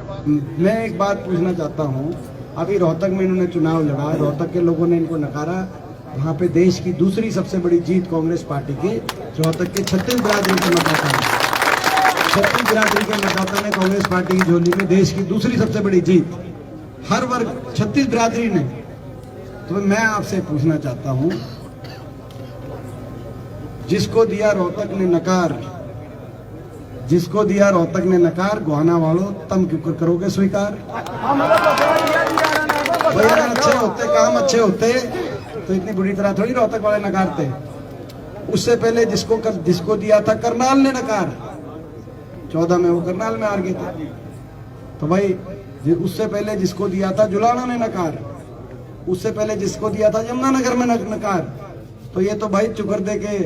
मैं एक बात पूछना चाहता हूँ। अभी रोहतक में इन्होंने चुनाव लड़ा, रोहतक के लोगों ने इनको नकारा। वहाँ पे देश की दूसरी सबसे बड़ी जीत कांग्रेस पार्टी की, रोहतक के 36 बिरादरी के मतदाता ने 36 बिरादरी के मतदाता ने कांग्रेस पार्टी की झोली में देश की दूसरी सबसे बड़ी जीत, हर वर्ग 36 बिरादरी ने। तो मैं आपसे पूछना चाहता हूँ, जिसको दिया रोहतक ने नकार, जिसको दिया रोहतक ने नकार, गोहाना वालों तुम क्यों करोगे स्वीकार? भैया अच्छे होते, काम अच्छे होते तो इतनी बुरी तरह थोड़ी रोहतक वाले नकारते। उससे पहले जिसको दिया था करनाल ने नकार, 14 में वो करनाल में हार गए थे। तो भाई उससे पहले जिसको दिया था जुलाना ने नकार, उससे पहले जिसको दिया था यमुनानगर में नकार। तो ये तो भाई चुकर दे के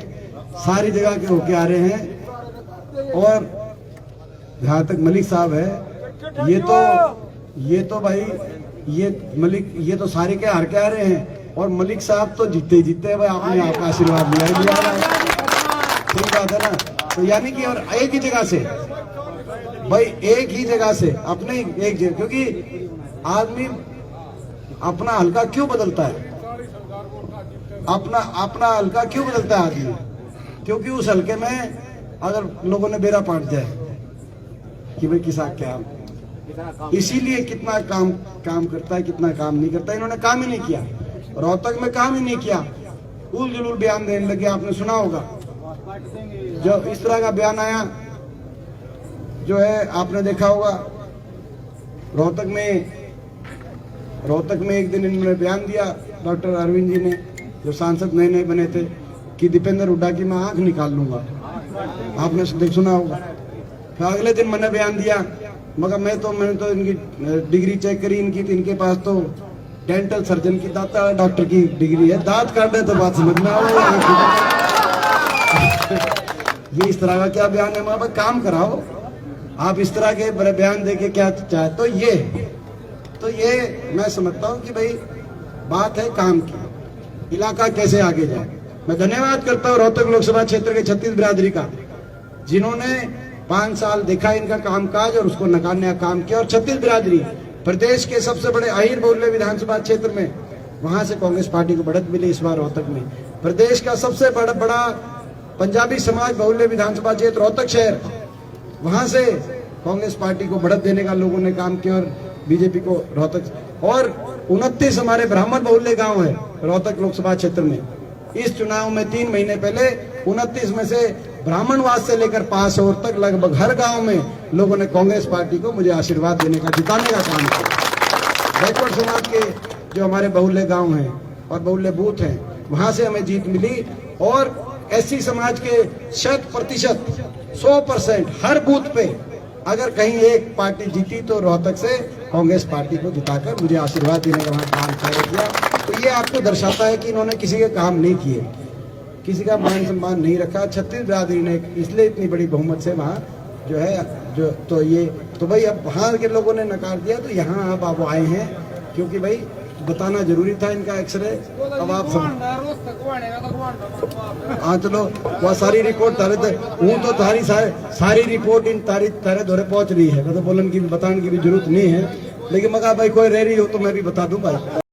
सारी जगह के होके आ रहे हैं। और जहां तक मलिक साहब है, ये तो भाई ये तो सारे के हार के आ रहे हैं। और मलिक साहब तो जीते जीते भाई, आपने आपका आशीर्वाद लिया ठीक बात है ना। तो यानी कि और एक ही जगह से भाई, एक ही जगह से अपने एक जगह, क्योंकि आदमी अपना हल्का क्यों बदलता है, अपना हल्का क्यों बदलता है आदमी? क्योंकि उस हल्के में अगर लोगों ने बेरा पाट जाए कि भाई किसा क्या, इसीलिए कितना काम करता है, कितना काम नहीं करता। इन्होंने काम ही नहीं किया, रोहतक में काम ही नहीं किया, उल जुलूल बयान देने लगे। आपने सुना होगा जब इस तरह का बयान आया, जो है आपने देखा होगा रोहतक में एक दिन इन्होंने बयान दिया, डॉक्टर अरविंद जी ने, जो सांसद नए नए बने थे, कि दीपेंद्र हुड्डा की मैं आंख निकाल लूंगा। आपने सुना होगा। फिर अगले दिन मैंने बयान दिया, मगर मैंने तो इनकी डिग्री चेक करी, इनके पास तो डेंटल सर्जन की, दांत डॉक्टर की डिग्री है, दांत काटने तो बात समझ में आओ। ये इस तरह का क्या बयान है? मैं काम कराओ, आप इस तरह के बयान दे के क्या चाहे? तो ये मैं समझता हूँ कि भाई बात है काम की, इलाका कैसे आगे जाए। मैं धन्यवाद करता हूँ रोहतक लोकसभा क्षेत्र के 36 बिरादरी का, जिन्होंने 5 साल देखा इनका कामकाज और उसको नकारने का काम किया। और 36 बिरादरी प्रदेश के सबसे बड़े अहिर बहुल्य विधानसभा क्षेत्र में, वहां से कांग्रेस पार्टी को बढ़त मिली इस बार रोहतक में। प्रदेश का सबसे बड़ा पंजाबी समाज बहुल्य विधानसभा क्षेत्र रोहतक शहर, वहां से कांग्रेस पार्टी को बढ़त देने का लोगों ने काम किया। और बीजेपी को रोहतक, और 29 हमारे ब्राह्मण बहुल्य गांव है रोहतक लोकसभा क्षेत्र में। इस चुनाव में 3 महीने पहले 29 में से ब्राह्मणवास से लेकर पासौर तक लगभग हर गांव में लोगों ने कांग्रेस पार्टी को मुझे आशीर्वाद देने का, जिताने का काम किया। बैकवर्ड समाज के जो हमारे बहुल्य गांव हैं और बहुल्य बूथ हैं, वहां से हमें जीत मिली। और एससी समाज के 100% 100% हर बूथ पे अगर कहीं एक पार्टी जीती तो रोहतक से कांग्रेस पार्टी को जिताकर मुझे आशीर्वाद देने का वहां काम किया। तो ये आपको दर्शाता है कि इन्होंने किसी के काम नहीं किए, किसी का मान सम्मान नहीं रखा। 36 बिरादरी ने इसलिए इतनी बड़ी बहुमत से वहाँ जो है तो भाई अब वहाँ के लोगों ने नकार दिया, तो यहाँ अब आप आए हैं क्योंकि भाई बताना जरूरी था इनका एक्सरे। अब आप हाँ चलो, वह सारी रिपोर्ट तारी सारी रिपोर्ट इन तारे दौरे पहुंच रही है, तो बोलन की बताने की भी जरूरत नहीं है। लेकिन मगर भाई कोई रह रही हो तो मैं भी बता दूं भाई।